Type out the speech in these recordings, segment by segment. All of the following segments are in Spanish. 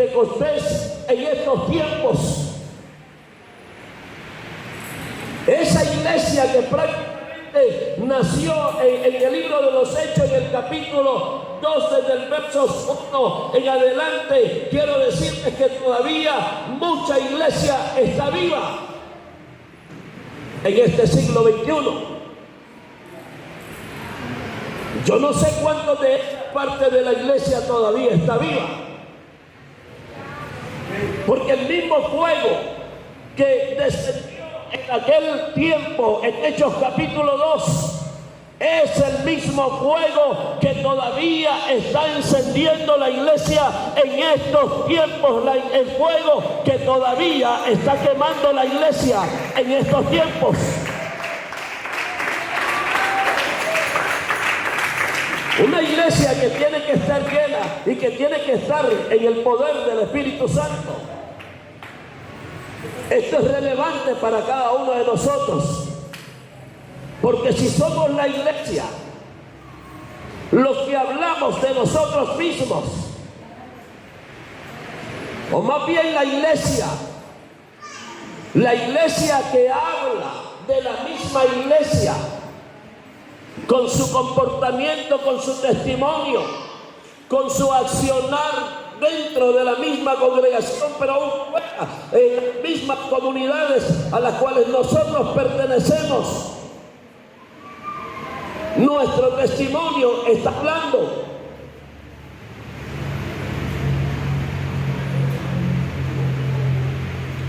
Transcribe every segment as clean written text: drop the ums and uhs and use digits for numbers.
Pentecostés en estos tiempos. Esa iglesia que prácticamente nació en el libro de los Hechos, en el capítulo 2, desde el verso 1 en adelante, quiero decirles que todavía mucha iglesia está viva en este siglo XXI. Yo no sé cuántos de esta parte de la iglesia todavía está viva, porque el mismo fuego que descendió en aquel tiempo, en Hechos capítulo 2, es el mismo fuego que todavía está encendiendo la iglesia en estos tiempos, el fuego que todavía está quemando la iglesia en estos tiempos. Una iglesia que tiene que estar llena y que tiene que estar en el poder del Espíritu Santo. Esto es relevante para cada uno de nosotros, porque si somos la iglesia, los que hablamos de nosotros mismos, o más bien la iglesia que habla de la misma iglesia, con su comportamiento, con su testimonio, con su accionar dentro de la misma congregación, pero aún fuera, en las mismas comunidades a las cuales nosotros pertenecemos, nuestro testimonio está hablando.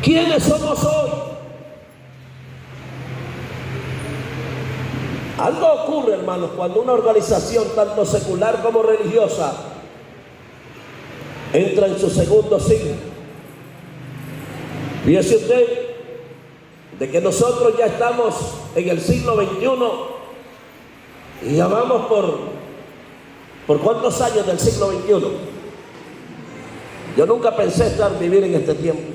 ¿Quiénes somos hoy? Algo ocurre, hermanos, cuando una organización tanto secular como religiosa entra en su segundo siglo. Fíjese usted de que nosotros ya estamos en el siglo XXI y ya vamos por ¿cuántos años del siglo XXI? Yo nunca pensé vivir en este tiempo.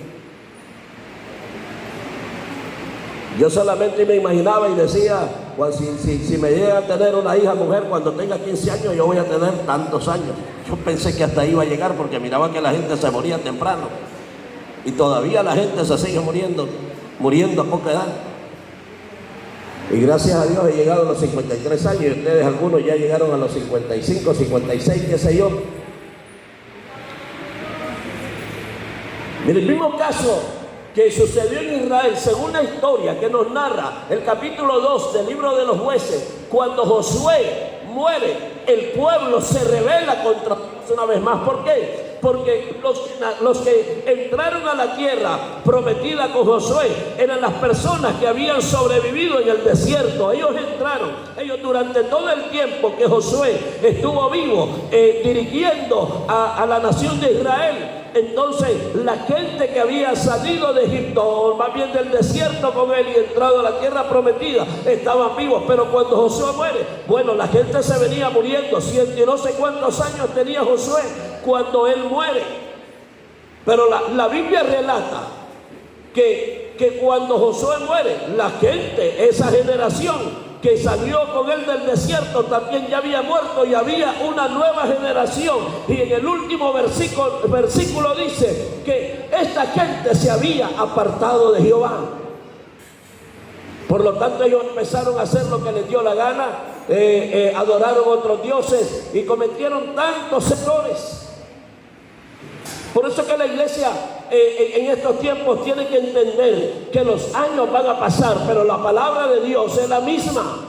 Yo solamente me imaginaba y decía, si me llega a tener una hija mujer cuando tenga 15 años, yo voy a tener tantos años. Yo pensé que hasta ahí iba a llegar porque miraba que la gente se moría temprano. Y todavía la gente se sigue muriendo a poca edad. Y gracias a Dios he llegado a los 53 años y ustedes algunos ya llegaron a los 55, 56, qué sé yo. Mire, el mismo caso que sucedió en Israel, según la historia que nos narra el capítulo 2 del libro de los Jueces, cuando Josué muere, el pueblo se rebela contra Dios una vez más. ¿Por qué? Porque los que entraron a la tierra prometida con Josué eran las personas que habían sobrevivido en el desierto. Ellos entraron, ellos durante todo el tiempo que Josué estuvo vivo dirigiendo a la nación de Israel. Entonces la gente que había salido de Egipto, o más bien del desierto con él y entrado a la tierra prometida, estaban vivos. Pero cuando Josué muere, bueno, la gente se venía muriendo. 100 y no sé cuántos años tenía Josué cuando él muere. Pero la Biblia relata que cuando Josué muere, la gente, esa generación que salió con él del desierto, también ya había muerto y había una nueva generación. Y en el último versículo dice que esta gente se había apartado de Jehová. Por lo tanto, ellos empezaron a hacer lo que les dio la gana, adoraron otros dioses y cometieron tantos errores. Por eso que la iglesia en estos tiempos tiene que entender que los años van a pasar, pero la palabra de Dios es la misma.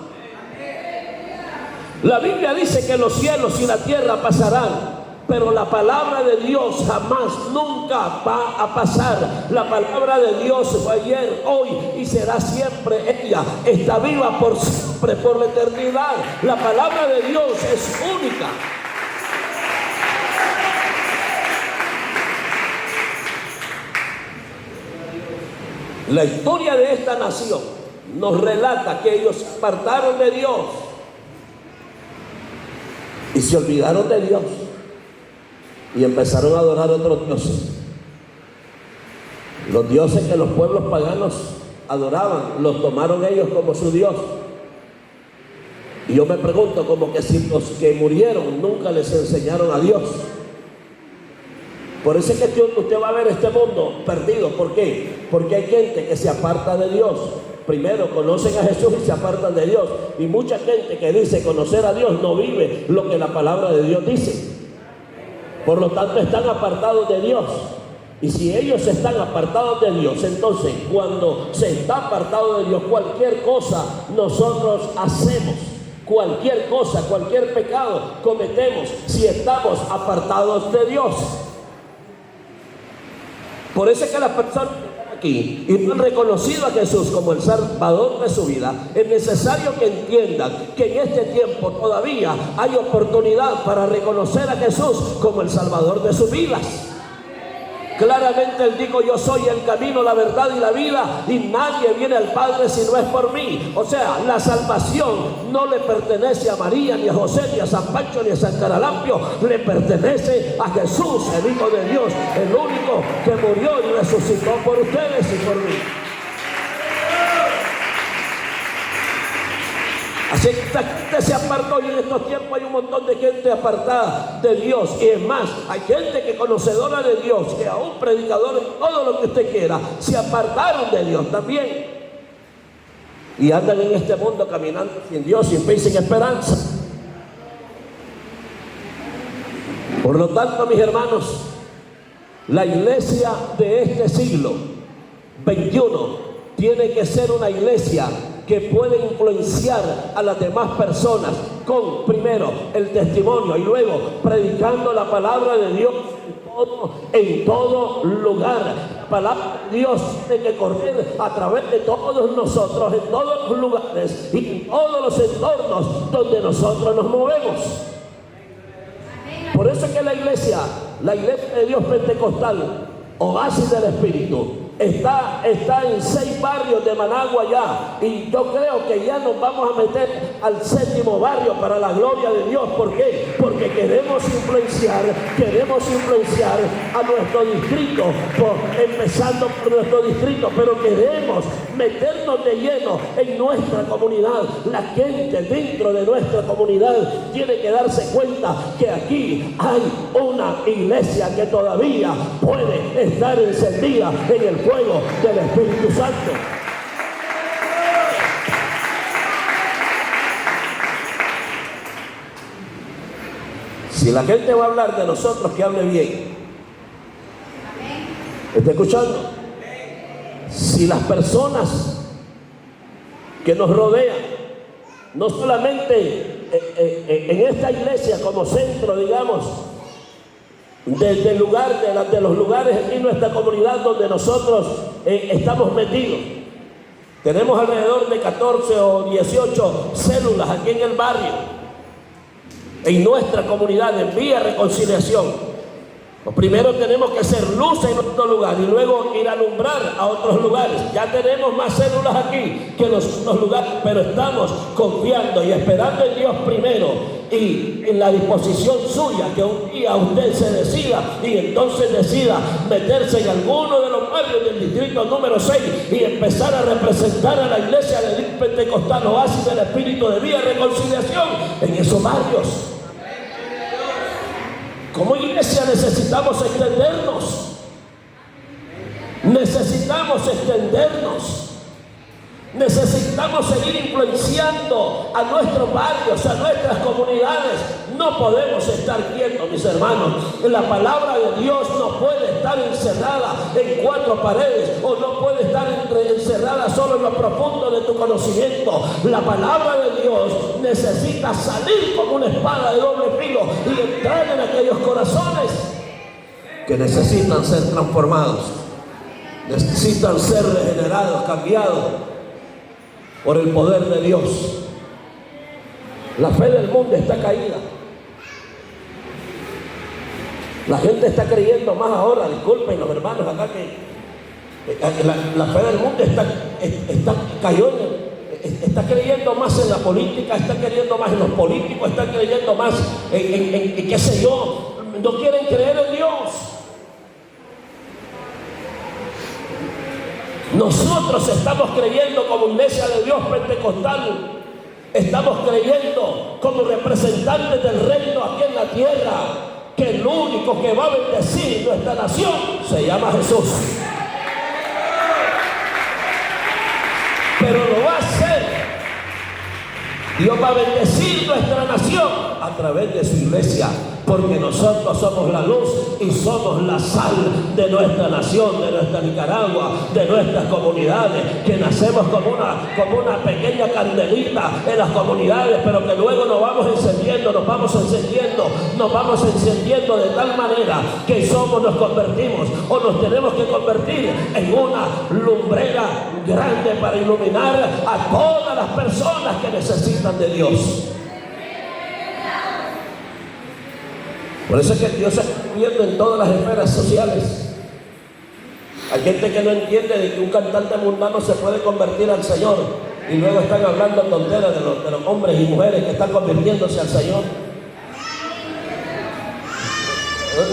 La Biblia dice que los cielos y la tierra pasarán, pero la palabra de Dios jamás, nunca va a pasar. La palabra de Dios fue ayer, hoy y será siempre. Ella está viva por siempre, por la eternidad. La palabra de Dios es única. La historia de esta nación nos relata que ellos se apartaron de Dios y se olvidaron de Dios y empezaron a adorar a otros dioses. Los dioses que los pueblos paganos adoraban, los tomaron ellos como su Dios. Y yo me pregunto, como que si los que murieron nunca les enseñaron a Dios. Por eso es que usted va a ver este mundo perdido. ¿Por qué? Porque hay gente que se aparta de Dios. Primero conocen a Jesús y se apartan de Dios. Y mucha gente que dice conocer a Dios no vive lo que la palabra de Dios dice. Por lo tanto están apartados de Dios. Y si ellos están apartados de Dios, entonces cuando se está apartado de Dios, cualquier cosa nosotros hacemos, cualquier cosa, cualquier pecado cometemos si estamos apartados de Dios. Por eso es que las personas aquí y no han reconocido a Jesús como el Salvador de su vida, es necesario que entiendan que en este tiempo todavía hay oportunidad para reconocer a Jesús como el Salvador de sus vidas. Claramente Él dijo: yo soy el camino, la verdad y la vida, y nadie viene al Padre si no es por mí. O sea, la salvación no le pertenece a María, ni a José, ni a San Pancho, ni a San Caralampio. Le pertenece a Jesús, el Hijo de Dios, el único que murió y resucitó por ustedes y por mí. Así que esta gente se apartó, y en estos tiempos hay un montón de gente apartada de Dios. Y es más, hay gente que conocedora de Dios, que aún predicadores, todo lo que usted quiera, se apartaron de Dios también. Y andan en este mundo caminando sin Dios, sin fe y sin esperanza. Por lo tanto, mis hermanos, la iglesia de este siglo XXI tiene que ser una iglesia que puede influenciar a las demás personas con, primero, el testimonio, y luego predicando la palabra de Dios en todo lugar. La palabra de Dios tiene que correr a través de todos nosotros, en todos los lugares y en todos los entornos donde nosotros nos movemos. Por eso es que la iglesia de Dios Pentecostal, Oasis del Espíritu, está en 6 barrios de Managua ya, y yo creo que ya nos vamos a meter al 7º barrio para la gloria de Dios. ¿Por qué? Porque queremos influenciar a nuestro distrito, empezando por nuestro distrito, pero queremos meternos de lleno en nuestra comunidad. La gente dentro de nuestra comunidad tiene que darse cuenta que aquí hay una iglesia que todavía puede estar encendida en el fuego del Espíritu Santo. Si la gente va a hablar de nosotros, que hable bien. ¿Está escuchando? Si las personas que nos rodean, no solamente en esta iglesia como centro, digamos, desde el lugar de los lugares en nuestra comunidad donde nosotros estamos metidos, tenemos alrededor de 14 o 18 células aquí en el barrio, en nuestra comunidad, en Vía Reconciliación. Primero tenemos que ser luz en nuestro lugar y luego ir a alumbrar a otros lugares. Ya tenemos más células aquí que en los otros lugares, pero estamos confiando y esperando en Dios primero y en la disposición suya, que un día usted se decida y entonces decida meterse en alguno de los barrios del distrito número 6 y empezar a representar a la iglesia de Dios Pentecostal Oasis del Espíritu de Vía Reconciliación en esos barrios. Como iglesia necesitamos extendernos. Necesitamos seguir influenciando a nuestros barrios, a nuestras comunidades. No podemos estar quietos, mis hermanos. La palabra de Dios no puede estar encerrada en 4 paredes, o no puede estar encerrada solo en lo profundo de tu conocimiento. La palabra de Dios necesita salir como una espada de doble filo y entrar en aquellos corazones que necesitan ser transformados, necesitan ser regenerados, cambiados por el poder de Dios. La fe del mundo está caída. La gente está creyendo más ahora, disculpen los hermanos acá, que la fe del mundo está creyendo más en la política, está creyendo más en los políticos, está creyendo más en qué sé yo. No quieren creer en Dios. Nosotros estamos creyendo como iglesia de Dios Pentecostal, estamos creyendo como representantes del reino aquí en la tierra, que que el único que va a bendecir nuestra nación se llama Jesús. Pero lo va a hacer. Dios va a bendecir nuestra nación a través de su iglesia, porque nosotros somos la luz y somos la sal de nuestra nación, de nuestra Nicaragua, de nuestras comunidades, que nacemos como una pequeña candelita en las comunidades, pero que luego nos vamos encendiendo de tal manera que nos convertimos o nos tenemos que convertir en una lumbrera grande para iluminar a todas las personas que necesitan de Dios. Por eso es que Dios se está moviendo en todas las esferas sociales. Hay gente que no entiende de que un cantante mundano se puede convertir al Señor, y luego están hablando tonteras de los hombres y mujeres que están convirtiéndose al Señor.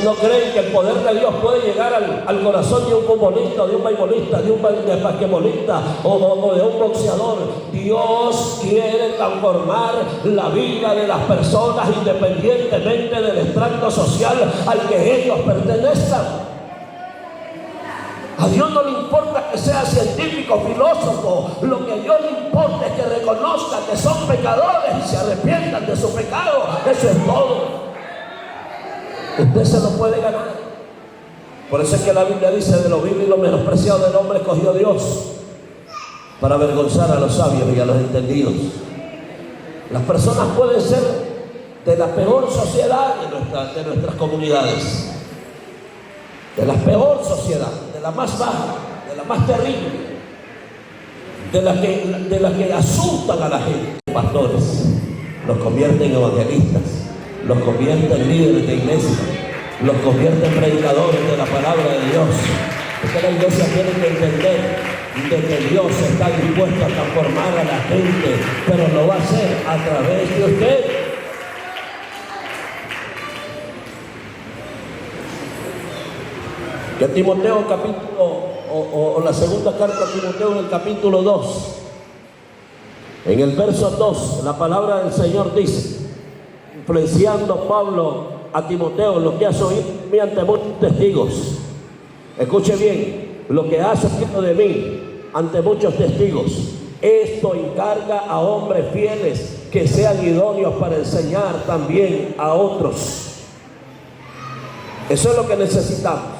No creen que el poder de Dios puede llegar al corazón de un futbolista, de un beisbolista, de un basquetbolista o de un boxeador. Dios quiere transformar la vida de las personas independientemente del extracto social al que ellos pertenezcan. A Dios no le importa que sea científico, filósofo. Lo que a Dios le importa es que reconozcan que son pecadores y se arrepientan de su pecado. Eso es todo. Usted se lo puede ganar. Por eso es que la Biblia dice: de lo vil y lo menospreciado del hombre escogió Dios para avergonzar a los sabios y a los entendidos. Las personas pueden ser de la peor sociedad de nuestras comunidades, de la peor sociedad, de la más baja, de la más terrible, de la que asustan a la gente. Pastores los convierten en evangelistas, los convierte en líderes de iglesia, los convierte en predicadores de la palabra de Dios. Porque la iglesia tiene que entender de que Dios está dispuesto a transformar a la gente, pero lo va a hacer a través de usted. Que Timoteo o la segunda carta a Timoteo en el capítulo 2, en el verso 2, la palabra del Señor dice, influenciando Pablo a Timoteo: lo que has oído de mí ante muchos testigos. Escuche bien, lo que has oído de mí ante muchos testigos, esto encarga a hombres fieles que sean idóneos para enseñar también a otros. Eso es lo que necesitamos.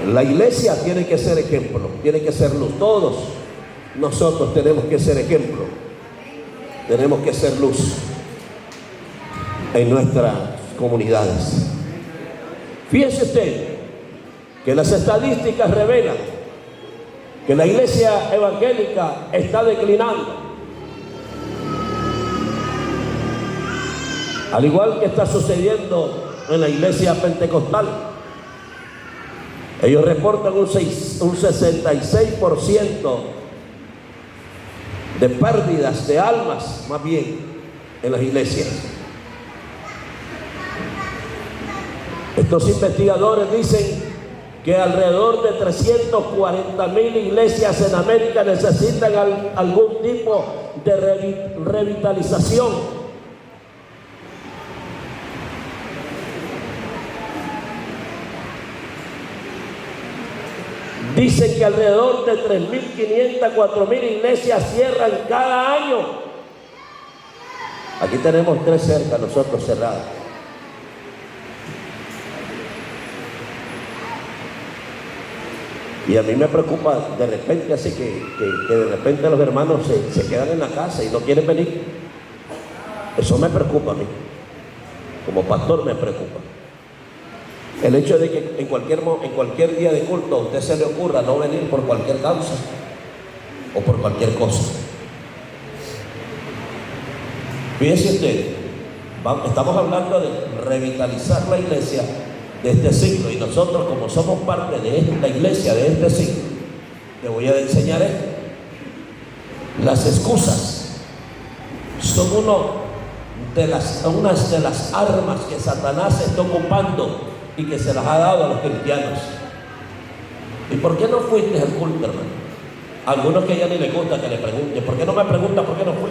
La iglesia tiene que ser ejemplo, tiene que ser luz. Todos nosotros tenemos que ser ejemplo. Tenemos que ser luz en nuestras comunidades. Fíjese usted que las estadísticas revelan que la iglesia evangélica está declinando, al igual que está sucediendo en la iglesia pentecostal. Ellos reportan un 66% de pérdidas de almas, más bien, en las iglesias. Estos investigadores dicen que alrededor de 340,000 iglesias en América necesitan algún tipo de revitalización. Dicen que alrededor de 3.500 a 4.000 iglesias cierran cada año. Aquí tenemos 3 cerca, nosotros cerradas. Y a mí me preocupa de repente, así que de repente los hermanos se quedan en la casa y no quieren venir. Eso me preocupa a mí. Como pastor me preocupa. El hecho de que en cualquier día de culto a usted se le ocurra no venir por cualquier causa o por cualquier cosa. Fíjese usted, estamos hablando de revitalizar la iglesia de este siglo, y nosotros, como somos parte de la iglesia de este siglo, le voy a enseñar esto. Las excusas son unas de las armas que Satanás está ocupando y que se las ha dado a los cristianos. ¿Y por qué no fuiste al culto, hermano? Algunos que ya ni les gusta que le pregunten: ¿por qué no me preguntas por qué no fui?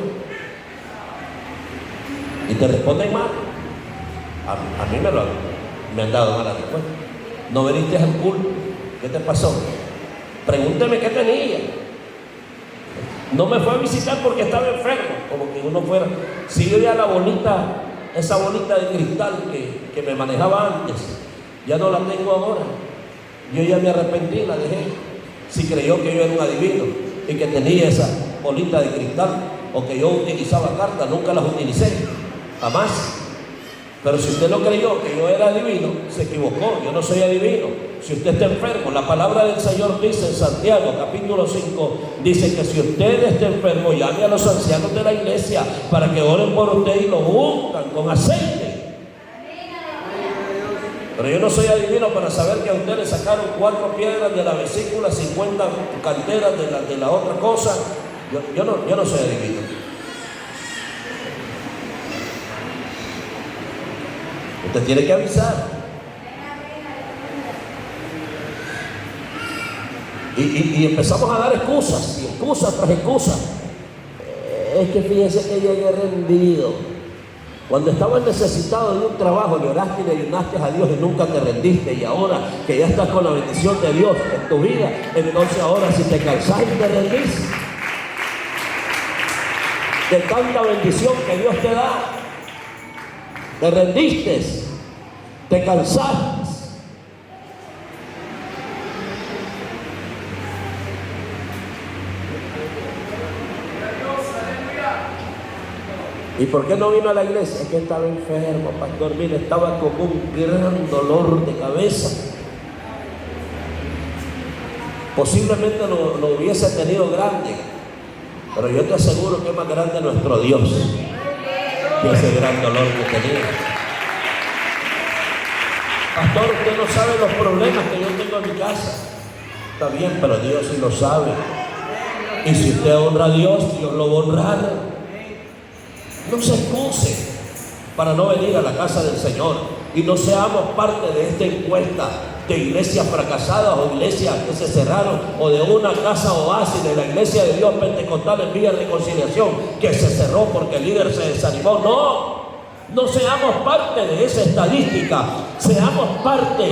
Y te responden mal. A mí me han dado mala respuesta. No viniste al culto, ¿qué te pasó? Pregúnteme qué tenía. No me fue a visitar porque estaba enfermo, como que uno fuera. Si yo ya la bolita, esa bolita de cristal que me manejaba antes, ya no la tengo ahora. Yo ya me arrepentí, la dejé. Si creyó que yo era un adivino y que tenía esa bolita de cristal, o que yo utilizaba cartas, nunca las utilicé, jamás. Pero si usted no creyó que yo era adivino, se equivocó. Yo no soy adivino. Si usted está enfermo, la palabra del Señor dice en Santiago capítulo 5, dice que si usted está enfermo, llame a los ancianos de la iglesia para que oren por usted y lo unjan con aceite. Pero yo no soy adivino para saber que a usted le sacaron 4 piedras de la vesícula, 50 canteras de la otra cosa. Yo no soy adivino. Usted tiene que avisar. Y empezamos a dar excusas, y excusas tras excusas. Es que fíjense que llegué rendido. Cuando estabas necesitado de un trabajo, le oraste y le ayunaste a Dios y nunca te rendiste. Y ahora que ya estás con la bendición de Dios en tu vida, entonces ahora si te cansás y te rendís de tanta bendición que Dios te da, te rendiste, te cansaste. ¿Y por qué no vino a la iglesia? Es que estaba enfermo, pastor. Mire, estaba con un gran dolor de cabeza. Posiblemente lo hubiese tenido grande, pero yo te aseguro que es más grande nuestro Dios que ese gran dolor que tenía. Pastor, usted no sabe los problemas que yo tengo en mi casa. Está bien, pero Dios sí lo sabe. Y si usted honra a Dios, Dios lo va a honrar. No se excuse para no venir a la casa del Señor y no seamos parte de esta encuesta de iglesias fracasadas o iglesias que se cerraron, o de una casa oasis de la iglesia de Dios Pentecostal en Villa Reconciliación que se cerró porque el líder se desanimó. No seamos parte de esa estadística, seamos parte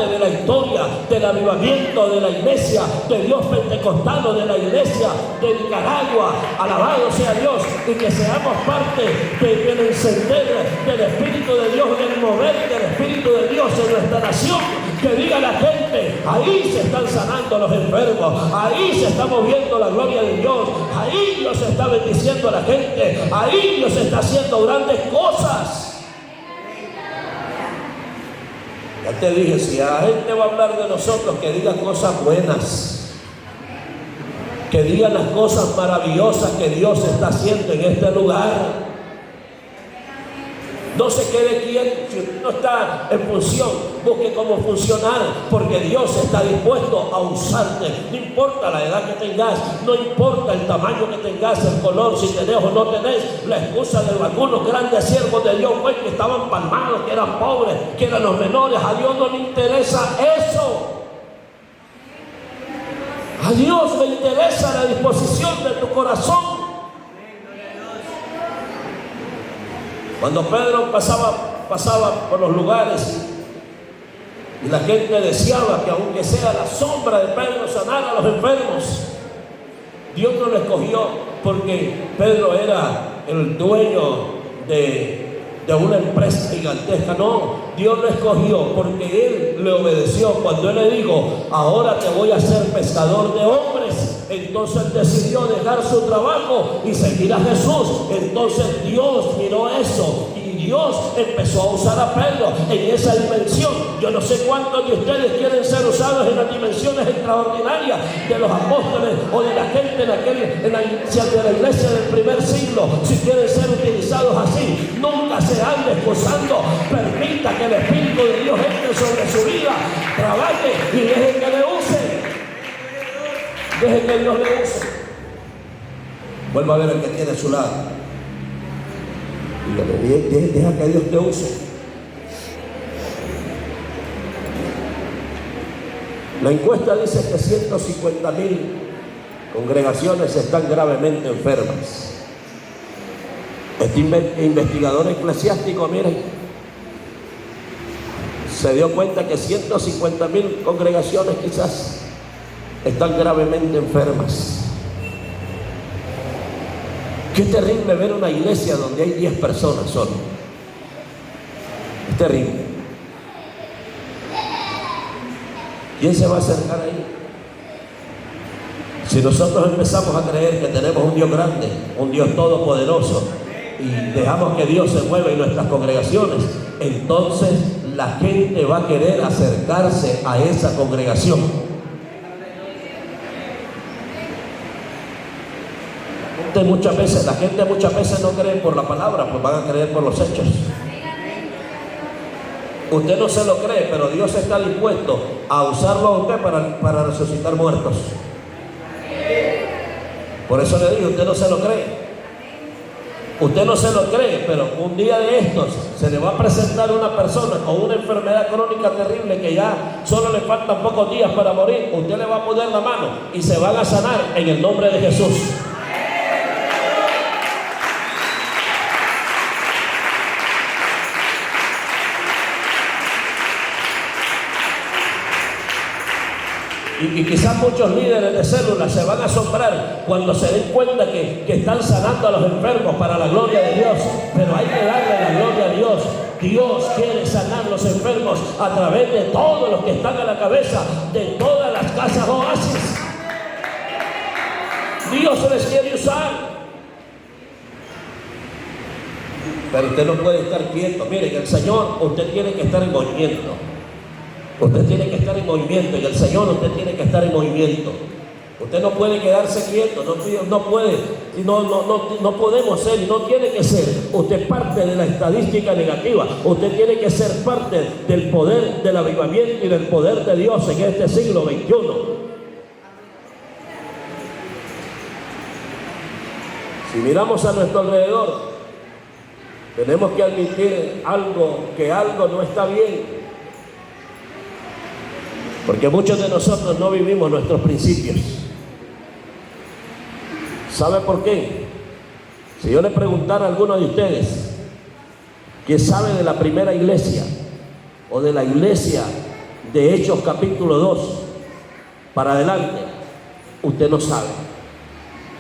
de la historia del avivamiento de la iglesia de Dios Pentecostal, de la iglesia de Nicaragua. Alabado sea Dios, y que seamos parte del encender del Espíritu de Dios, del mover del Espíritu de Dios en nuestra nación. Que diga la gente, ahí se están sanando los enfermos, ahí se está moviendo la gloria de Dios, ahí Dios está bendiciendo a la gente, ahí Dios está haciendo grandes cosas. Ya te dije, si la gente va a hablar de nosotros, que diga cosas buenas, que diga las cosas maravillosas que Dios está haciendo en este lugar. No se quede quieto. Si usted no está en función, busque cómo funcionar, porque Dios está dispuesto a usarte. No importa la edad que tengas, no importa el tamaño que tengas, el color, si tenés o no tenés. La excusa de algunos grandes siervos de Dios fue que estaban palmados, que eran pobres, que eran los menores. A Dios no le interesa eso. A Dios le interesa la disposición de tu corazón. Cuando Pedro pasaba por los lugares y la gente deseaba que aunque sea la sombra de Pedro sanara a los enfermos, Dios no lo escogió porque Pedro era el dueño de una empresa gigantesca. No, Dios lo escogió porque él le obedeció. Cuando él le dijo, ahora te voy a hacer pescador de hombres, entonces decidió dejar su trabajo y seguir a Jesús. Entonces Dios miró eso y Dios empezó a usar a Pedro en esa dimensión. Yo no sé cuántos de ustedes quieren ser usados en las dimensiones extraordinarias de los apóstoles o de la gente en la iglesia del primer siglo. Si quieren ser utilizados así, nunca se ande excusando. Permita que el Espíritu de Dios entre sobre su vida, trabaje y deje que le use. Deje que Dios le use. Vuelva a ver el que tiene a su lado. Dígale, deja que Dios te use. La encuesta dice que 150,000 congregaciones están gravemente enfermas. Este investigador eclesiástico, miren, se dio cuenta que 150,000 congregaciones quizás están gravemente enfermas. Qué terrible ver una iglesia donde hay 10 personas solo. Es terrible. ¿Quién se va a acercar ahí? Si nosotros empezamos a creer que tenemos un Dios grande, un Dios todopoderoso, y dejamos que Dios se mueva en nuestras congregaciones, entonces la gente va a querer acercarse a esa congregación. La gente muchas veces no cree por la palabra, pues van a creer por los hechos. Usted no se lo cree, pero Dios está dispuesto a usarlo a usted para resucitar muertos. Por eso le digo, usted no se lo cree. Usted no se lo cree, pero un día de estos se le va a presentar una persona con una enfermedad crónica terrible que ya solo le faltan pocos días para morir. Usted le va a poner la mano y se van a sanar en el nombre de Jesús. Y quizás muchos líderes de células se van a asombrar cuando se den cuenta que están sanando a los enfermos para la gloria de Dios. Pero hay que darle la gloria a Dios. Dios quiere sanar los enfermos a través de todos los que están a la cabeza de todas las casas oasis. Dios se les quiere usar. Pero usted no puede estar quieto. Mire, que el Señor, usted tiene que estar en movimiento. Usted tiene que estar en movimiento, y el Señor, usted tiene que estar en movimiento. Usted no puede quedarse quieto, no puede, no podemos ser y no tiene que ser usted parte de la estadística negativa. Usted tiene que ser parte del poder del avivamiento y del poder de Dios en este siglo XXI. Si miramos a nuestro alrededor, tenemos que admitir que algo no está bien. Porque muchos de nosotros no vivimos nuestros principios. ¿Sabe por qué? Si yo le preguntara a alguno de ustedes que sabe de la primera iglesia o de la iglesia de Hechos capítulo 2 para adelante, usted no sabe.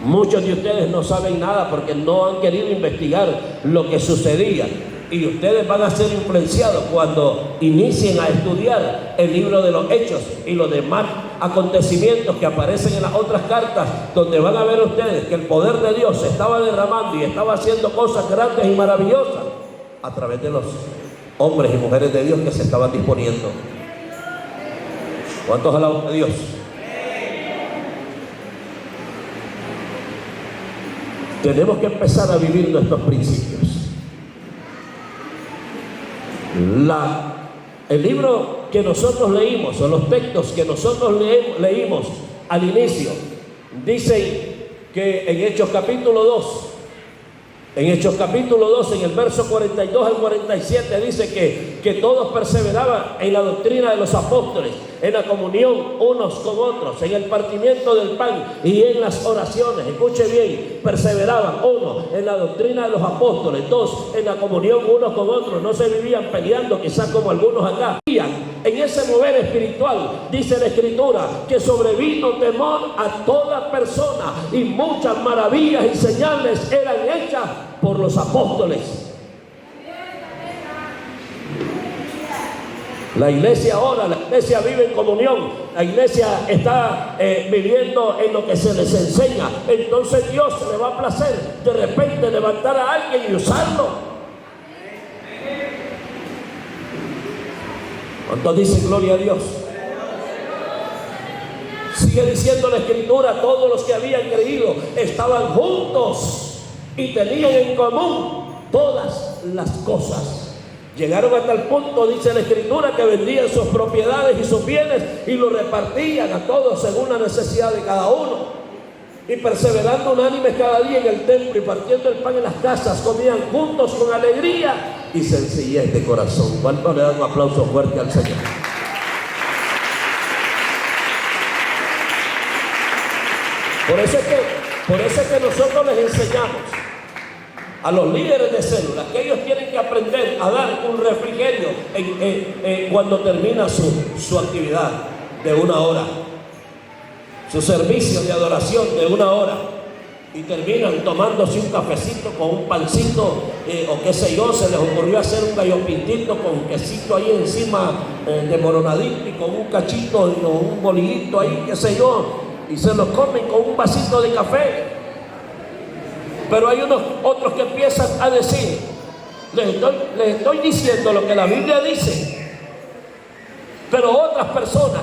Muchos de ustedes no saben nada porque no han querido investigar lo que sucedía. Y ustedes van a ser influenciados cuando inicien a estudiar el libro de los Hechos y los demás acontecimientos que aparecen en las otras cartas, donde van a ver ustedes que el poder de Dios se estaba derramando y estaba haciendo cosas grandes y maravillosas a través de los hombres y mujeres de Dios que se estaban disponiendo. ¿Cuántos alaban a Dios? Tenemos que empezar a vivir nuestros principios. El libro que nosotros leímos, o los textos que nosotros leímos al inicio, dicen que en Hechos capítulo 2, en el verso 42 al 47, dice que todos perseveraban en la doctrina de los apóstoles, en la comunión unos con otros, en el partimiento del pan y en las oraciones. Escuche bien, perseveraban, uno, en la doctrina de los apóstoles, dos, en la comunión unos con otros. No se vivían peleando quizás como algunos acá. En ese mover espiritual, dice la Escritura, que sobrevino temor a toda persona, y muchas maravillas y señales eran hechas por los apóstoles. La iglesia ahora, la iglesia vive en comunión, la iglesia está viviendo en lo que se les enseña. Entonces Dios le va a placer de repente levantar a alguien y usarlo. ¿Cuántos dicen gloria a Dios? Sigue diciendo la Escritura, todos los que habían creído estaban juntos y tenían en común todas las cosas. Llegaron hasta el punto, dice la Escritura, que vendían sus propiedades y sus bienes y los repartían a todos según la necesidad de cada uno. Y perseverando unánimes cada día en el templo y partiendo el pan en las casas, comían juntos con alegría y sencillez de corazón. ¿Cuánto le dan un aplauso fuerte al Señor? Por eso es que nosotros les enseñamos a los líderes de células que ellos tienen que aprender a dar un refrigerio cuando termina su actividad de 1 hora, su servicio de adoración de 1 hora, y terminan tomándose un cafecito con un pancito o qué sé yo, se les ocurrió hacer un gallo pintito con quesito ahí encima de moronadito y con un cachito o un bolillito ahí, qué sé yo, y se lo comen con un vasito de café. Pero hay otros que empiezan a decir, les estoy diciendo lo que la Biblia dice, pero otras personas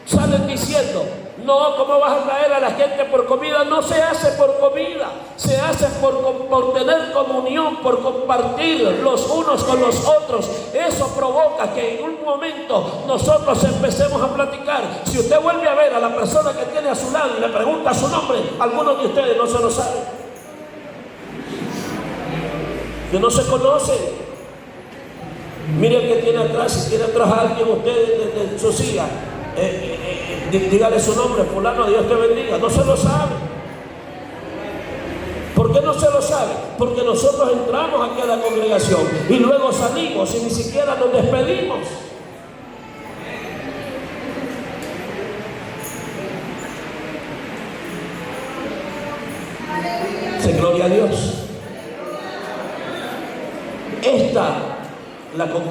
salen diciendo, no, ¿cómo vas a traer a la gente por comida? No se hace por comida, se hace por tener comunión, por compartir los unos con los otros. Eso provoca que en un momento nosotros empecemos a platicar. Si usted vuelve a ver a la persona que tiene a su lado y le pregunta su nombre, algunos de ustedes no se lo saben, que no se conocen. Mire el que tiene atrás, si tiene atrás a alguien usted de su silla, dígale su nombre, fulano, Dios te bendiga. No se lo sabe. ¿Por qué no se lo sabe? Porque nosotros entramos aquí a la congregación y luego salimos y ni siquiera nos despedimos. Sí, gloria a Dios.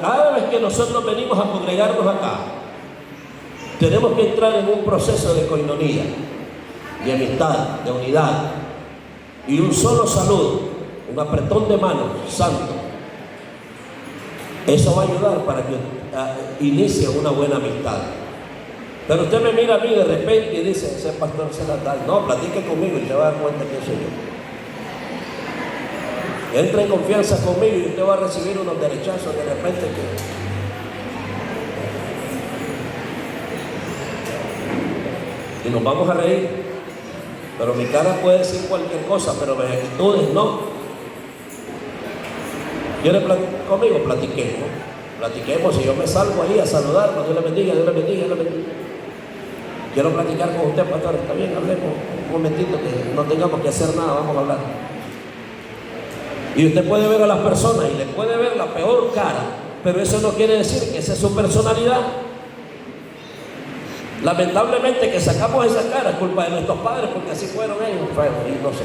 Cada vez que nosotros venimos a congregarnos acá, tenemos que entrar en un proceso de coinonía, de amistad, de unidad, y un solo saludo, un apretón de manos santo. Eso va a ayudar para que inicie una buena amistad. Pero usted me mira a mí de repente y dice, ese pastor se la da. No, platique conmigo y te va a dar cuenta que soy yo. Entra en confianza conmigo y usted va a recibir unos derechazos de repente y nos vamos a reír, pero mi cara puede decir cualquier cosa, pero mis actitudes no. ¿Quiere platicar conmigo? Platiquemos. Si yo me salgo ahí a saludarnos, Dios le bendiga, Dios le bendiga, Dios le bendiga. Quiero platicar con usted, pastor. Está bien, hablemos un momentito, que no tengamos que hacer nada, vamos a hablar. Y usted puede ver a las personas y le puede ver la peor cara, pero eso no quiere decir que esa es su personalidad. Lamentablemente que sacamos esa cara es culpa de nuestros padres, porque así fueron ellos, y no sé.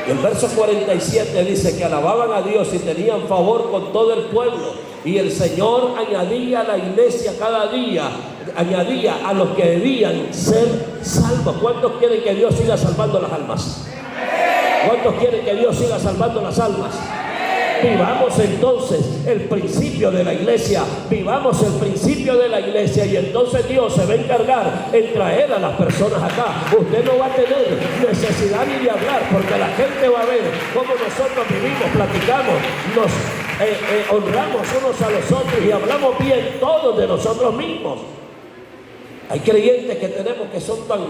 El verso 47 dice que alababan a Dios y tenían favor con todo el pueblo, y el Señor añadía a la iglesia cada día, añadía a los que debían ser salvos. ¿Cuántos quieren que Dios siga salvando las almas? ¿Cuántos quieren que Dios siga salvando las almas? Vivamos entonces el principio de la iglesia, vivamos el principio de la iglesia, y entonces Dios se va a encargar en traer a las personas acá. Usted no va a tener necesidad ni de hablar, porque la gente va a ver cómo nosotros vivimos, platicamos, nos honramos unos a los otros y hablamos bien todos de nosotros mismos. Hay creyentes que tenemos que son tan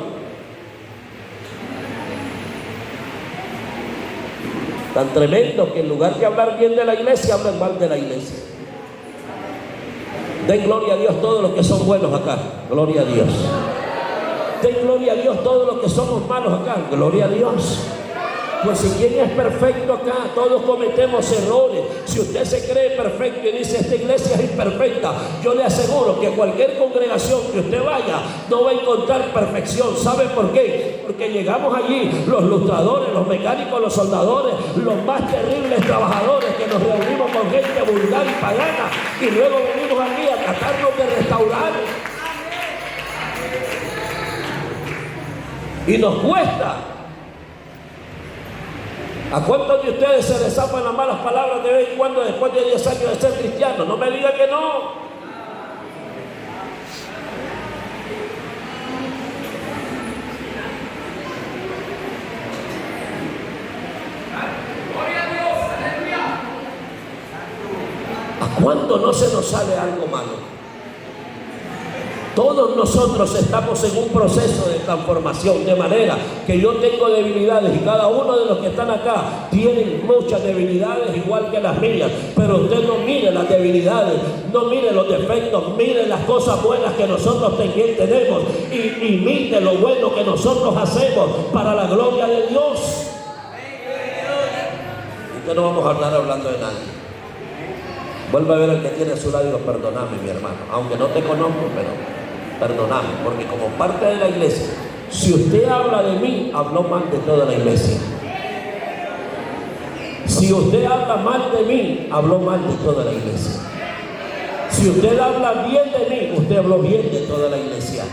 tremendos que en lugar de hablar bien de la iglesia, hablan mal de la iglesia. Den gloria a Dios todos los que son buenos acá, gloria a Dios. Den gloria a Dios todos los que somos malos acá, gloria a Dios. Pues si quien es perfecto acá, todos cometemos errores. Si usted se cree perfecto y dice esta iglesia es imperfecta, yo le aseguro que cualquier congregación que usted vaya no va a encontrar perfección. ¿Sabe por qué? Porque llegamos allí, los lustradores, los mecánicos, los soldadores, los más terribles trabajadores, que nos reunimos con gente vulgar y pagana, y luego venimos aquí a tratarnos de restaurar. Y nos cuesta. ¿A cuántos de ustedes se les zapan las malas palabras de vez en cuando después de 10 años de ser cristianos? No me diga que no. ¿A cuánto no se nos sale algo malo? Todos nosotros estamos en un proceso de transformación, de manera que yo tengo debilidades y cada uno de los que están acá tienen muchas debilidades igual que las mías, pero usted no mire las debilidades, no mire los defectos, mire las cosas buenas que nosotros también tenemos y imite lo bueno que nosotros hacemos para la gloria de Dios. Y no vamos a andar hablando de nadie. Vuelve a ver al que tiene a su lado y digo, perdóname, mi hermano, aunque no te conozco, pero perdóname, porque como parte de la iglesia, si usted habla de mí, habló mal de toda la iglesia. Si usted habla mal de mí, habló mal de toda la iglesia. Si usted habla bien de mí, usted habló bien de toda la iglesia.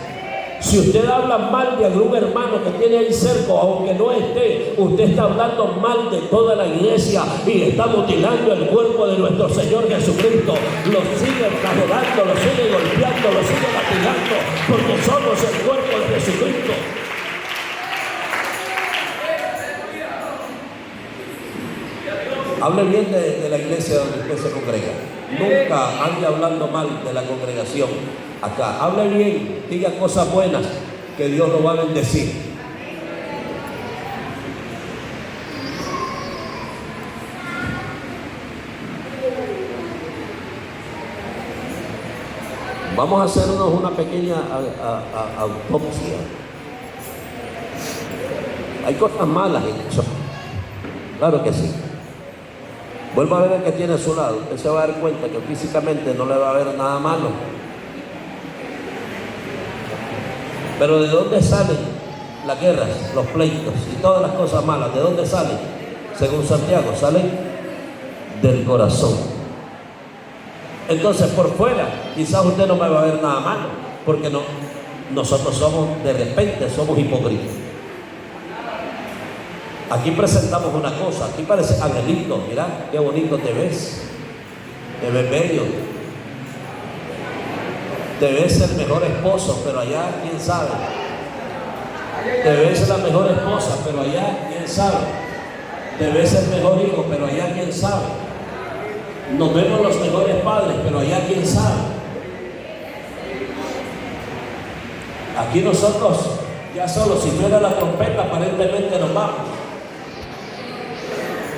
Si usted habla mal de algún hermano que tiene ahí cerca, aunque no esté, usted está hablando mal de toda la iglesia y está mutilando el cuerpo de nuestro Señor Jesucristo. Lo sigue flagelando, lo sigue golpeando, lo sigue latigando, porque somos el cuerpo de Jesucristo. Hable bien de la iglesia donde usted se congrega. Nunca ande hablando mal de la congregación. Acá, hable bien, diga cosas buenas, que Dios lo va a bendecir. Vamos a hacernos una pequeña autopsia. Hay cosas malas en eso. Claro que sí. Vuelva a ver el que tiene a su lado. Usted se va a dar cuenta que físicamente no le va a ver nada malo. Pero ¿de dónde salen las guerras, los pleitos y todas las cosas malas? ¿De dónde salen? Según Santiago, salen del corazón. Entonces, por fuera, quizás usted no me va a ver nada malo, porque nosotros somos, de repente, somos hipócritas. Aquí presentamos una cosa, aquí parece Angelito, mira, qué bonito te ves bello. Te ves el mejor esposo, pero allá, quién sabe. Te ves la mejor esposa, pero allá, quién sabe. Te ves el mejor hijo, pero allá, quién sabe. Nos vemos los mejores padres, pero allá, quién sabe. Aquí nosotros, ya solo, si fuera la trompeta, aparentemente nos vamos.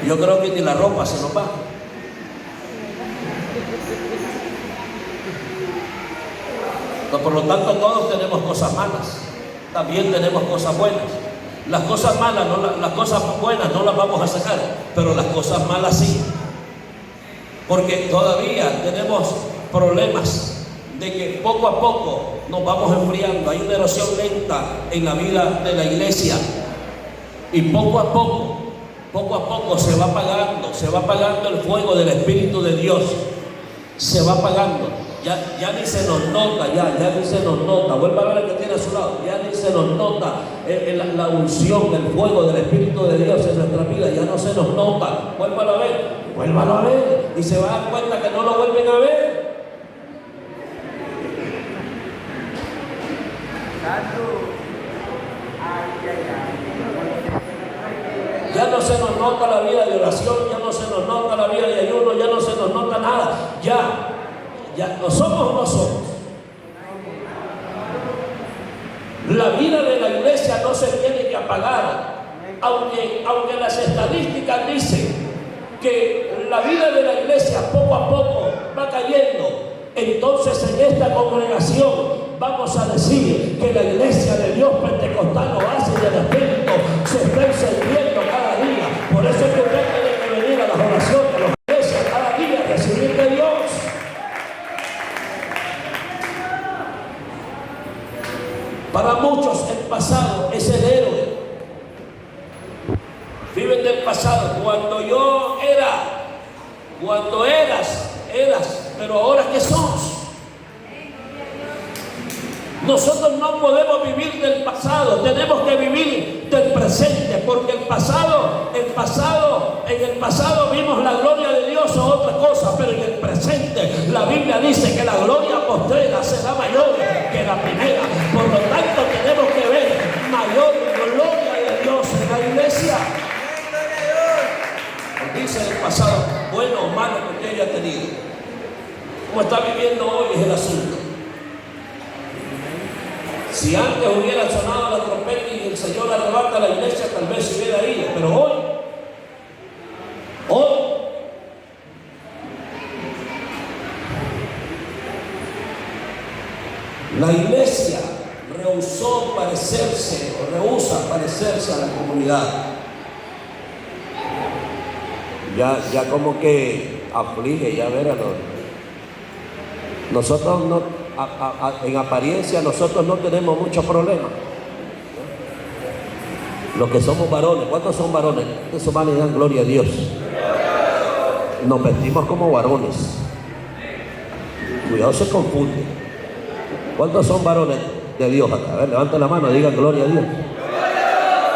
Yo creo que ni la ropa se nos va. Por lo tanto, todos tenemos cosas malas, también tenemos cosas buenas. Las cosas malas, las cosas buenas no las vamos a sacar, pero las cosas malas sí. Porque todavía tenemos problemas de que poco a poco nos vamos enfriando. Hay una erosión lenta en la vida de la iglesia y poco a poco se va apagando el fuego del Espíritu de Dios. Se va apagando. Ya ni se nos nota, ya ni se nos nota. Vuelva a ver al que tiene a su lado. Ya ni se nos nota la unción, el fuego del Espíritu de Dios en nuestra vida. Ya no se nos nota. Vuélvalo a ver. Y se va a dar cuenta que no lo vuelven a ver. Ya no se nos nota la vida de oración, ya no se nos nota la vida de ayuno, ya no se nos nota nada. Ya no somos o no somos. La vida de la iglesia no se tiene que apagar, aunque las estadísticas dicen que la vida de la iglesia poco a poco va cayendo. Entonces en esta congregación vamos a decir que la iglesia de Dios Pentecostal Oasis del Espíritu se está encendiendo cada día. Por eso es que usted tiene que venir a las oraciones, a la iglesia cada día, a recibir de Dios. Para muchos el pasado es el héroe. Viven del pasado. Cuando eras, pero ahora ¿qué somos? Nosotros no podemos vivir del pasado, tenemos que vivir del presente, porque en el pasado vimos la gloria de Dios o otra cosa, pero en el presente la Biblia dice que la gloria postrera será mayor que la primera. Por lo tanto tenemos que ver mayor gloria de Dios en la iglesia. Dice el pasado, bueno o malo que usted haya tenido. Como está viviendo hoy es el asunto. antes hubiera sonado la trompeta y el Señor arrebata la iglesia, tal vez se hubiera ido, pero hoy, la iglesia rehúsa parecerse a la comunidad. Ya como que aflige, ya verán. Nosotros no, en apariencia nosotros no tenemos muchos problemas. Los que somos varones, ¿cuántos son varones? Esos van y dan gloria a Dios. Nos vestimos como varones. Cuidado, se confunde. ¿Cuántos son varones de Dios acá? A ver, levanten la mano, digan gloria a Dios.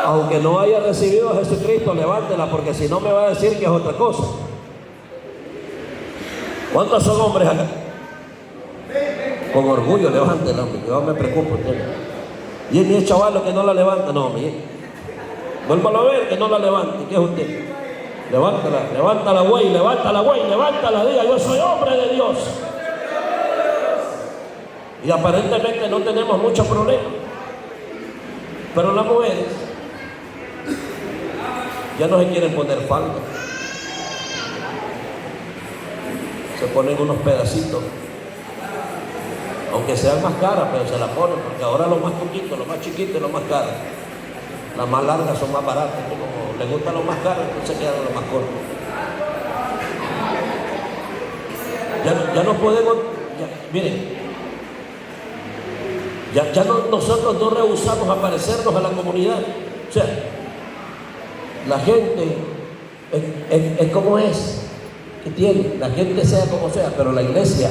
Aunque no haya recibido a Jesucristo, levántela, porque si no me va a decir que es otra cosa. ¿Cuántos son hombres acá? Con orgullo, levántela, hombre, yo me preocupo. Y el chaval que no la levanta, no, hombre. Vuélvalo a ver que no la levante. ¿Qué es usted? Levántala, güey, levántala, diga, yo soy hombre de Dios. Y aparentemente no tenemos muchos problemas. Pero las mujeres ya no se quieren poner falda. Se ponen unos pedacitos, aunque sean más caras, pero se la ponen, porque ahora lo más poquito, lo más chiquito y lo más caro. Las más largas son más baratas, como les gusta lo más caro, entonces quedan lo más corto. Ya no podemos, miren, nosotros no rehusamos a parecernos a la comunidad. O sea, la gente es como es, que tiene, la gente sea como sea, pero la iglesia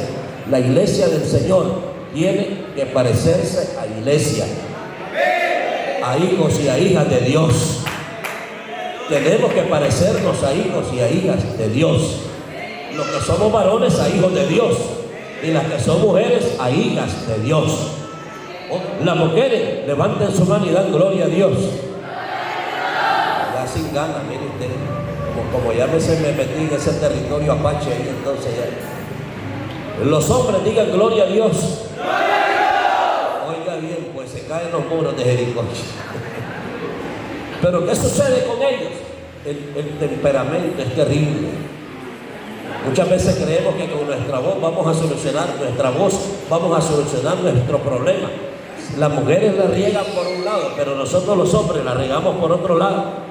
del Señor tiene que parecerse a iglesia, a hijos y a hijas de Dios. Tenemos que parecernos a hijos y a hijas de Dios. Los que somos varones a hijos de Dios, y las que son mujeres a hijas de Dios. Las mujeres levanten su mano y dan gloria a Dios. Ya sin ganas, mire usted, como ya me metí en ese territorio apache ahí, entonces ya. Los hombres digan gloria a Dios. Oiga bien, pues se caen los muros de Jericó. Pero ¿qué sucede con ellos? El temperamento es terrible. Muchas veces creemos que con nuestra voz vamos a solucionar nuestro problema. Las mujeres la riegan por un lado, pero nosotros los hombres la regamos por otro lado.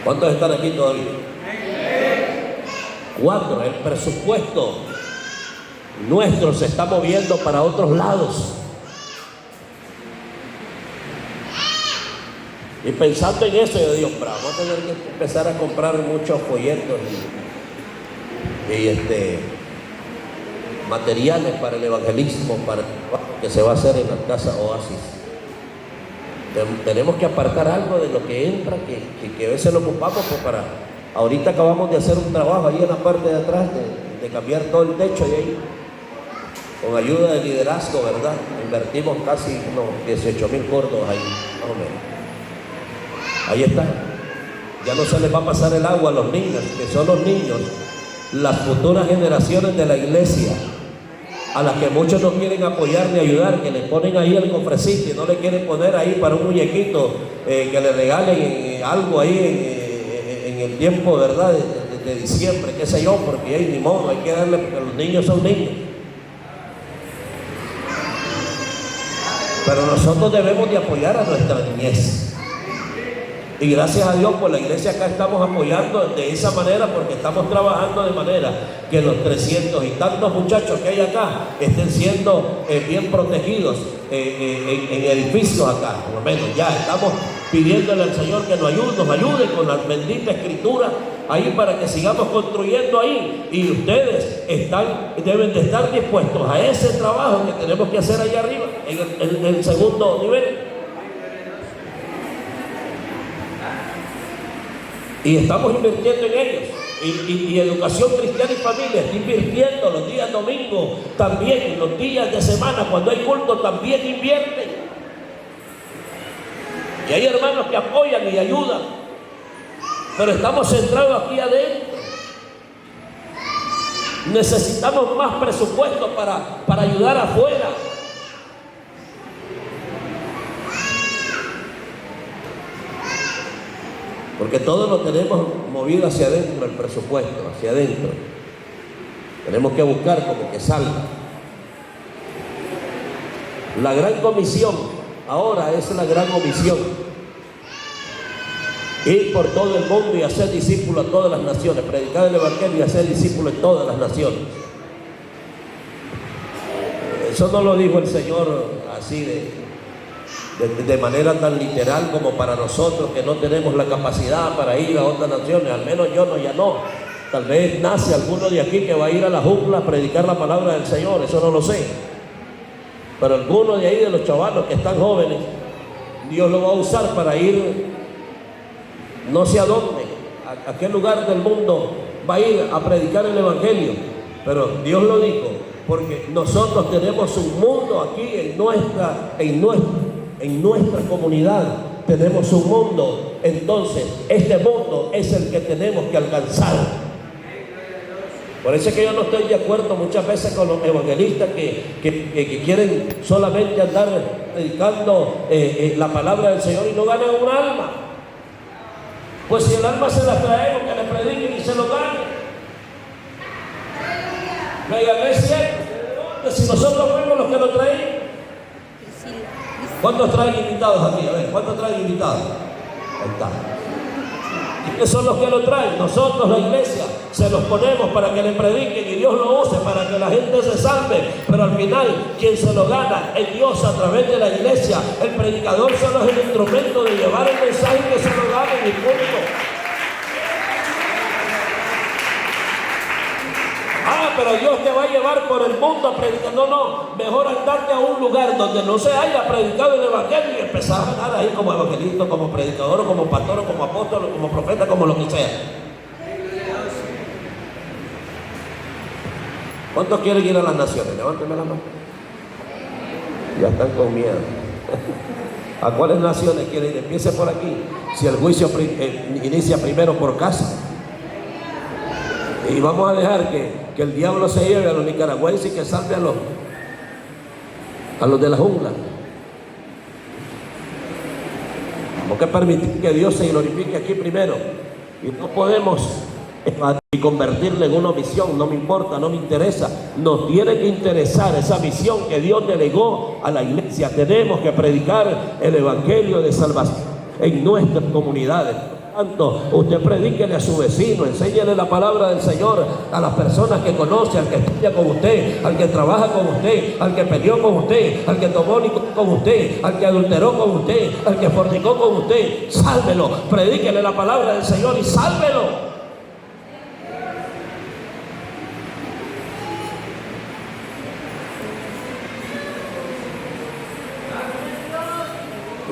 ¿Cuántos están aquí todavía? 4. El presupuesto nuestro se está moviendo para otros lados. Y pensando en eso, yo digo, vamos a tener que empezar a comprar muchos folletos y materiales para el evangelismo, para que se va a hacer en la casa Oasis. Tenemos que apartar algo de lo que entra, que a veces lo ocupamos pues para... Ahorita acabamos de hacer un trabajo ahí en la parte de atrás, de cambiar todo el techo y ahí, con ayuda de liderazgo, ¿verdad? Invertimos casi unos 18,000 gordos ahí, más o menos. Ahí está. Ya no se les va a pasar el agua a los niños, que son los niños, las futuras generaciones de la iglesia, a las que muchos no quieren apoyar ni ayudar, que le ponen ahí el cofrecito y no le quieren poner ahí para un muñequito, que le regalen algo ahí en el tiempo, ¿verdad? De diciembre, qué sé yo, porque hay ni modo, hay que darle, porque los niños son niños. Pero nosotros debemos de apoyar a nuestra niñez. Y gracias a Dios, pues la iglesia acá estamos apoyando de esa manera, porque estamos trabajando de manera que los 300 y tantos muchachos que hay acá estén siendo bien protegidos en edificios acá. Por lo menos ya estamos pidiéndole al Señor que nos ayude con la bendita escritura ahí para que sigamos construyendo ahí. Y ustedes deben de estar dispuestos a ese trabajo que tenemos que hacer allá arriba, en el segundo nivel. Y estamos invirtiendo en ellos. Y Educación Cristiana y Familia está invirtiendo los días domingos, también los días de semana, cuando hay culto, también invierten. Y hay hermanos que apoyan y ayudan. Pero estamos centrados aquí adentro. Necesitamos más presupuesto para ayudar afuera. Porque todo lo tenemos movido hacia adentro, el presupuesto, hacia adentro. Tenemos que buscar como que salga. La gran comisión ahora es la gran omisión: ir por todo el mundo y hacer discípulos a todas las naciones, predicar el evangelio y hacer discípulos en todas las naciones. Eso no lo dijo el Señor así de manera tan literal como para nosotros que no tenemos la capacidad para ir a otras naciones. Al menos yo no, ya no. Tal vez nace alguno de aquí que va a ir a la jungla a predicar la palabra del Señor, eso no lo sé. Pero alguno de ahí, de los chavalos que están jóvenes, Dios lo va a usar para ir no sé a dónde, a qué lugar del mundo va a ir a predicar el evangelio. Pero Dios lo dijo, porque nosotros tenemos un mundo aquí en nuestra comunidad. Tenemos un mundo, entonces este mundo es el que tenemos que alcanzar. Por eso es que yo no estoy de acuerdo muchas veces con los evangelistas que quieren solamente andar predicando la palabra del Señor y no ganan un alma. Pues si el alma se la traemos, que le prediquen y se lo ganen. Díganme, es cierto, que si nosotros fuimos los que lo traímos. ¿Cuántos traen invitados aquí? A ver, ¿cuántos traen invitados? Ahí está. ¿Quiénes son los que lo traen? Nosotros, la iglesia, se los ponemos para que le prediquen y Dios lo use para que la gente se salve. Pero al final, quien se lo gana es Dios a través de la iglesia. El predicador solo es el instrumento de llevar el mensaje que se lo ganen y punto. Pero Dios te va a llevar por el mundo a predicar. No, mejor andarte a un lugar donde no se haya predicado el evangelio y empezar a andar ahí como evangelista, como predicador, como pastor, como apóstol, como profeta, como lo que sea. ¿Cuántos quieren ir a las naciones? Levánteme la mano. Ya están con miedo. ¿A cuáles naciones quieren ir? Empiece por aquí. Si el juicio inicia primero por casa. Y vamos a dejar que el diablo se lleve a los nicaragüenses y que salve a los de la jungla. Tenemos que permitir que Dios se glorifique aquí primero. Y no podemos convertirle en una visión. No me importa, no me interesa. Nos tiene que interesar esa visión que Dios delegó a la iglesia. Tenemos que predicar el evangelio de salvación en nuestras comunidades. Tanto, usted predíquele a su vecino, enséñele la palabra del Señor a las personas que conoce, al que estudia con usted, al que trabaja con usted, al que peleó con usted, al que tomó licor con usted, al que adulteró con usted, al que fornicó con usted. Sálvelo, predíquele la palabra del Señor y sálvelo.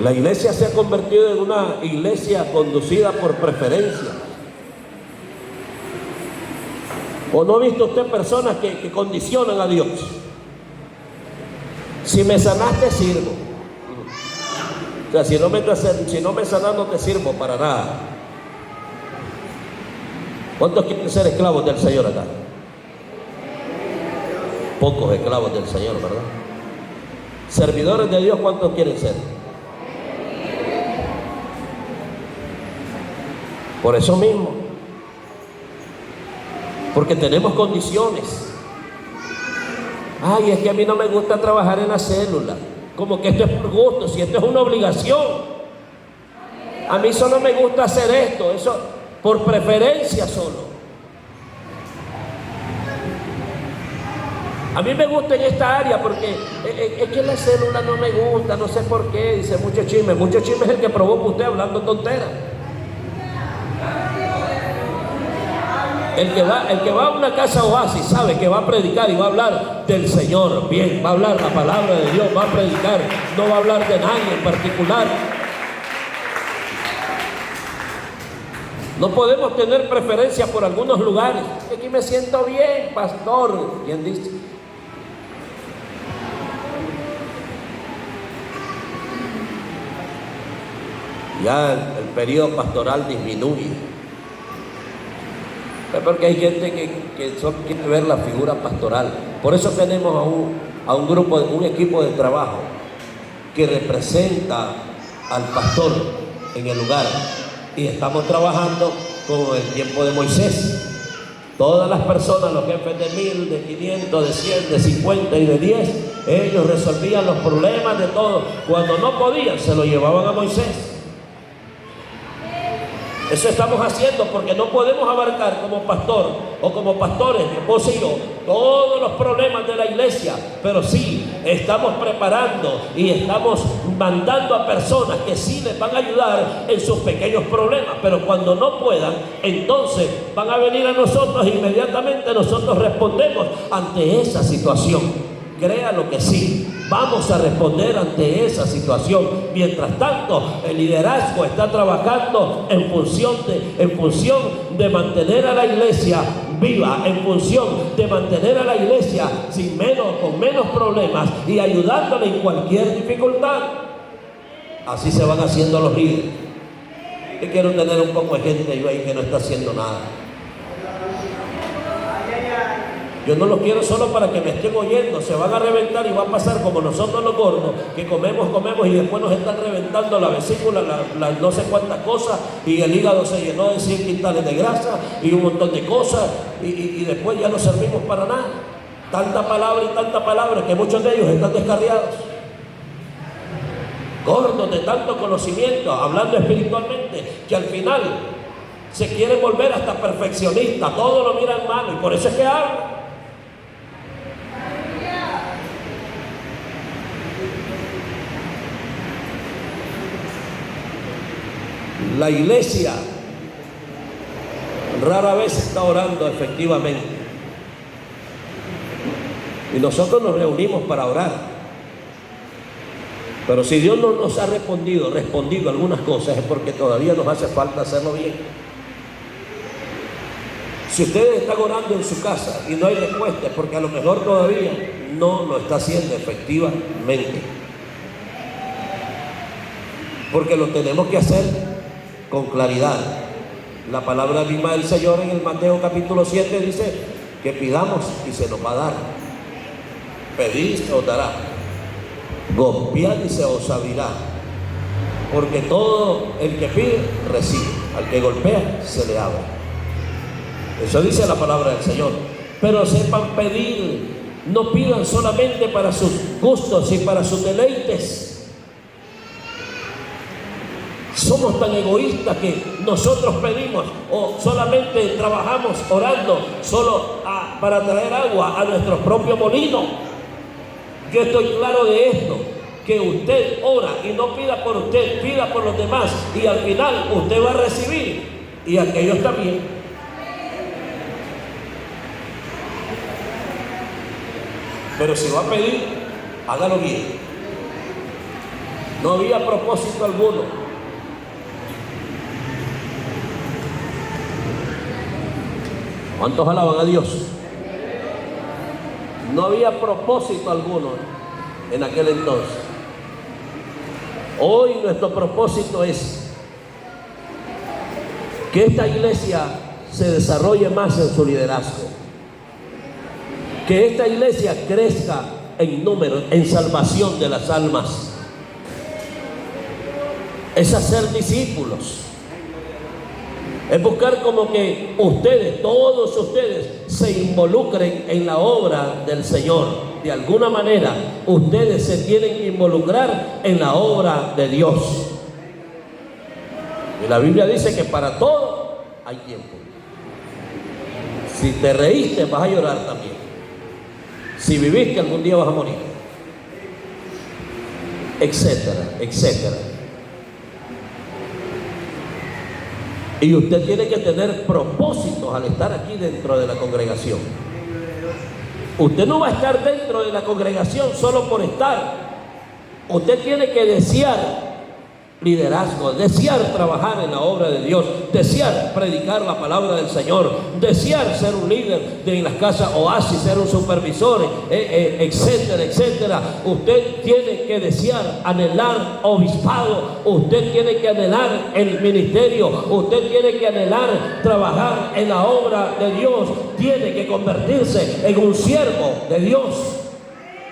La iglesia se ha convertido en una iglesia conducida por preferencia. ¿O no ha visto usted personas que condicionan a Dios? Si me sanaste, sirvo. O sea, si no me sanas, no te sirvo para nada. ¿Cuántos quieren ser esclavos del Señor acá? Pocos esclavos del Señor, ¿verdad? Servidores de Dios, ¿cuántos quieren ser? Por eso mismo, porque tenemos condiciones. Ay, es que a mí no me gusta trabajar en la célula, como que esto es por gusto, si esto es una obligación. A mí solo me gusta hacer esto, eso por preferencia solo. A mí me gusta en esta área porque es que la célula no me gusta, no sé por qué, dice mucho chisme es el que provoca usted hablando tonteras. El que va a una casa oasis sabe que va a predicar y va a hablar del Señor. Bien, va a hablar la palabra de Dios, va a predicar, no va a hablar de nadie en particular. No podemos tener preferencia por algunos lugares. Aquí me siento bien, pastor. ¿Quién dice? Ya el periodo pastoral disminuye. Porque hay gente que solo quiere ver la figura pastoral. Por eso tenemos a un equipo de trabajo que representa al pastor en el lugar y estamos trabajando con el tiempo de Moisés. Todas las personas, los jefes de 1000, de 500, de 100, de 50 y de 10, ellos resolvían los problemas de todos. Cuando no podían, se lo llevaban a Moisés. Eso estamos haciendo porque no podemos abarcar como pastor o como pastores, mi esposo y yo, todos los problemas de la iglesia, pero sí estamos preparando y estamos mandando a personas que sí les van a ayudar en sus pequeños problemas, pero cuando no puedan, entonces van a venir a nosotros e inmediatamente nosotros respondemos ante esa situación. Créalo que sí, vamos a responder ante esa situación. Mientras tanto, el liderazgo está trabajando en función de mantener a la iglesia viva, en función de mantener a la iglesia con menos problemas y ayudándole en cualquier dificultad. Así se van haciendo los líderes. Yo quiero tener un poco de gente yo ahí que no está haciendo nada. Yo no los quiero solo para que me estén oyendo, se van a reventar y va a pasar como nosotros los gordos, que comemos y después nos están reventando la vesícula, las no sé cuántas cosas, y el hígado se llenó de 100 quintales de grasa y un montón de cosas, y después ya no servimos para nada. Tanta palabra que muchos de ellos están descarriados. Gordos de tanto conocimiento, hablando espiritualmente, que al final se quieren volver hasta perfeccionistas, todo lo miran mal, y por eso es que hablan. La iglesia rara vez está orando efectivamente. Y nosotros nos reunimos para orar. Pero si Dios no nos ha respondido algunas cosas, es porque todavía nos hace falta hacerlo bien. Si ustedes están orando en su casa y no hay respuesta, es porque a lo mejor todavía no lo está haciendo efectivamente. Porque lo tenemos que hacer con claridad. La palabra misma del Señor en el Mateo capítulo 7 dice que pidamos y se nos va a dar. Pedid y se os dará. Golpead y se os abrirá. Porque todo el que pide, recibe. Al que golpea, se le abre. Eso dice la palabra del Señor. Pero sepan pedir. No pidan solamente para sus gustos y para sus deleites. Somos tan egoístas que nosotros pedimos o solamente trabajamos orando para traer agua a nuestro propio molino. Yo estoy claro de esto, que usted ora y no pida por usted, pida por los demás, y al final usted va a recibir y aquellos también. Pero si va a pedir, hágalo bien. No había propósito alguno. ¿Cuántos alaban a Dios? No había propósito alguno en aquel entonces. Hoy nuestro propósito es que esta iglesia se desarrolle más en su liderazgo. Que esta iglesia crezca en número, en salvación de las almas. Es hacer discípulos. Es buscar como que ustedes, todos ustedes, se involucren en la obra del Señor. De alguna manera, ustedes se tienen que involucrar en la obra de Dios. Y la Biblia dice que para todo hay tiempo. Si te reíste, vas a llorar también. Si viviste, algún día vas a morir. Etcétera, etcétera. Y usted tiene que tener propósitos al estar aquí dentro de la congregación. Usted no va a estar dentro de la congregación solo por estar. Usted tiene que desear liderazgo, desear trabajar en la obra de Dios, desear predicar la palabra del Señor, desear ser un líder de las casas Oasis, ser un supervisor, etcétera, etcétera. Usted tiene que desear, anhelar obispado, usted tiene que anhelar el ministerio, usted tiene que anhelar trabajar en la obra de Dios, tiene que convertirse en un siervo de Dios.